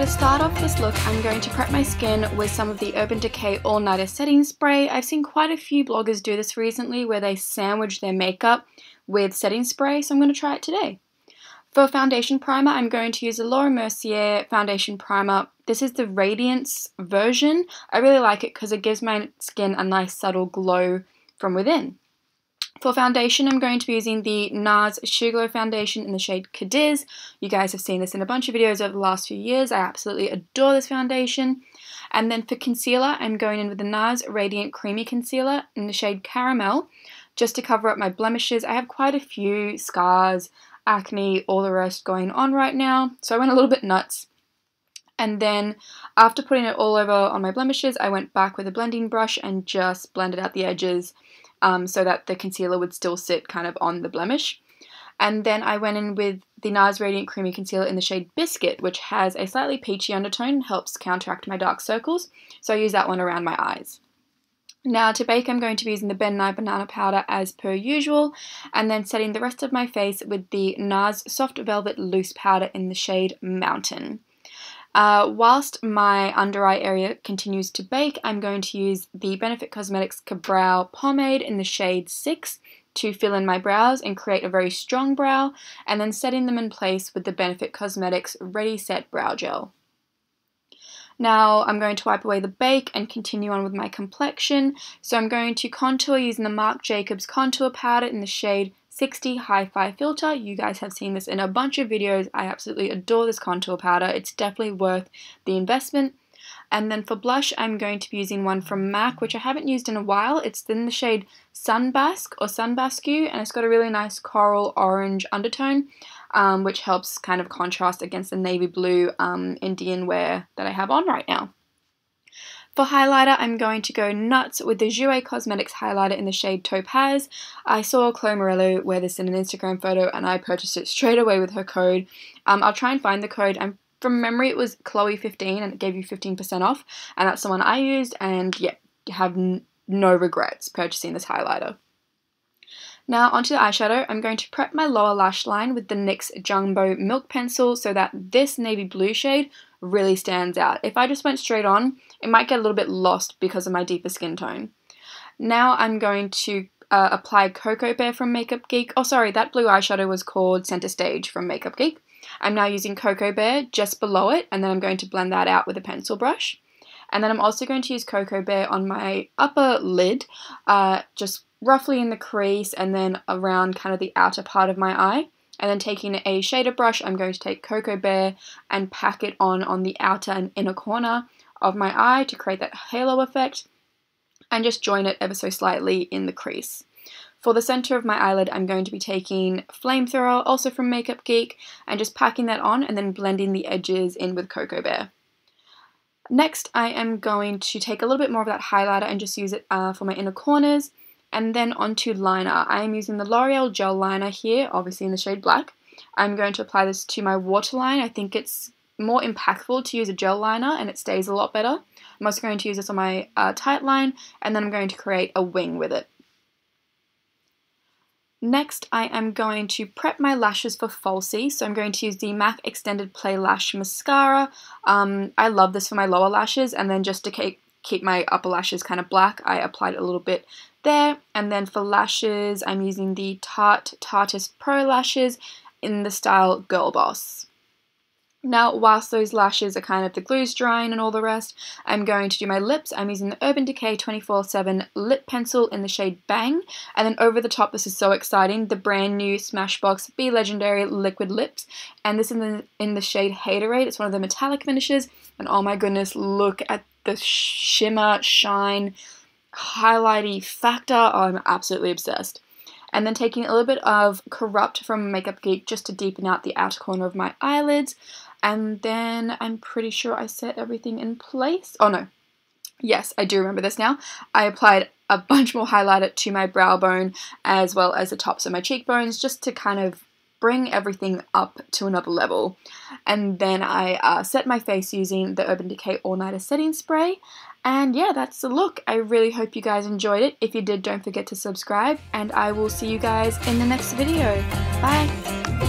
to start off this look, I'm going to prep my skin with some of the Urban Decay All Nighter Setting Spray. I've seen quite a few bloggers do this recently where they sandwich their makeup with setting spray, so I'm going to try it today. For foundation primer, I'm going to use the Laura Mercier foundation primer. This is the Radiance version. I really like it because it gives my skin a nice subtle glow from within. For foundation, I'm going to be using the NARS Sheer Glow Foundation in the shade Cadiz. You guys have seen this in a bunch of videos over the last few years. I absolutely adore this foundation. And then for concealer, I'm going in with the NARS Radiant Creamy Concealer in the shade Caramel, just to cover up my blemishes. I have quite a few scars, acne, all the rest going on right now, so I went a little bit nuts. And then after putting it all over on my blemishes, I went back with a blending brush and just blended out the edges so that the concealer would still sit kind of on the blemish. And then I went in with the NARS Radiant Creamy Concealer in the shade Biscuit, which has a slightly peachy undertone and helps counteract my dark circles, so I use that one around my eyes. Now to bake, I'm going to be using the Ben Nye Banana Powder as per usual, and then setting the rest of my face with the NARS Soft Velvet Loose Powder in the shade Mountain. Whilst my under eye area continues to bake, I'm going to use the Benefit Cosmetics Ka-Brow Pomade in the shade 6 to fill in my brows and create a very strong brow, and then setting them in place with the Benefit Cosmetics Ready Set Brow Gel. Now I'm going to wipe away the bake and continue on with my complexion. So I'm going to contour using the Marc Jacobs Contour Powder in the shade 60 Hi-Fi Filter. You guys have seen this in a bunch of videos. I absolutely adore this contour powder. It's definitely worth the investment. And then for blush, I'm going to be using one from MAC, which I haven't used in a while. It's in the shade Sunbask or Sunbasque, and it's got a really nice coral orange undertone, which helps kind of contrast against the navy blue Indian wear that I have on right now. For highlighter, I'm going to go nuts with the Jouer Cosmetics highlighter in the shade Topaz. I saw Chloe Morello wear this in an Instagram photo and I purchased it straight away with her code. I'll try and find the code. From memory, it was Chloe15 and it gave you 15% off, and that's the one I used, and yeah, have no regrets purchasing this highlighter. Now onto the eyeshadow. I'm going to prep my lower lash line with the NYX Jumbo Milk Pencil so that this navy blue shade really stands out. If I just went straight on, it might get a little bit lost because of my deeper skin tone. Now I'm going to apply Cocoa Bear from Makeup Geek. Oh sorry, that blue eyeshadow was called Center Stage from Makeup Geek. I'm now using Cocoa Bear just below it, and then I'm going to blend that out with a pencil brush. And then I'm also going to use Cocoa Bear on my upper lid, just roughly in the crease and then around kind of the outer part of my eye. And then taking a shader brush, I'm going to take Cocoa Bear and pack it on the outer and inner corner of my eye to create that halo effect, and just join it ever so slightly in the crease. For the center of my eyelid, I'm going to be taking Flamethrower, also from Makeup Geek, and just packing that on and then blending the edges in with Cocoa Bear. Next, I am going to take a little bit more of that highlighter and just use it for my inner corners. And then onto liner. I am using the L'Oreal Gel Liner here, obviously in the shade Black. I'm going to apply this to my waterline. I think it's more impactful to use a gel liner and it stays a lot better. I'm also going to use this on my tight line, and then I'm going to create a wing with it. Next, I am going to prep my lashes for falsie, so I'm going to use the MAC Extended Play Lash Mascara. I love this for my lower lashes, and then just to keep my upper lashes kind of black, I applied a little bit there. And then for lashes, I'm using the Tarte Tarteist Pro Lashes in the style Girl Boss. Now, whilst those lashes are kind of the glue's drying and all the rest, I'm going to do my lips. I'm using the Urban Decay 24/7 Lip Pencil in the shade Bang. And then over the top, this is so exciting, the brand new Smashbox Be Legendary Liquid Lips. And this is in the shade Haterade. It's one of the metallic finishes. And oh my goodness, look at the shimmer, shine, highlighty factor. Oh, I'm absolutely obsessed. And then taking a little bit of Corrupt from Makeup Geek just to deepen out the outer corner of my eyelids. And then I'm pretty sure I set everything in place. Oh no, yes, I do remember this now. I applied a bunch more highlighter to my brow bone as well as the tops of my cheekbones just to kind of bring everything up to another level. And then I set my face using the Urban Decay All Nighter Setting Spray. And yeah, that's the look. I really hope you guys enjoyed it. If you did, don't forget to subscribe, and I will see you guys in the next video. Bye!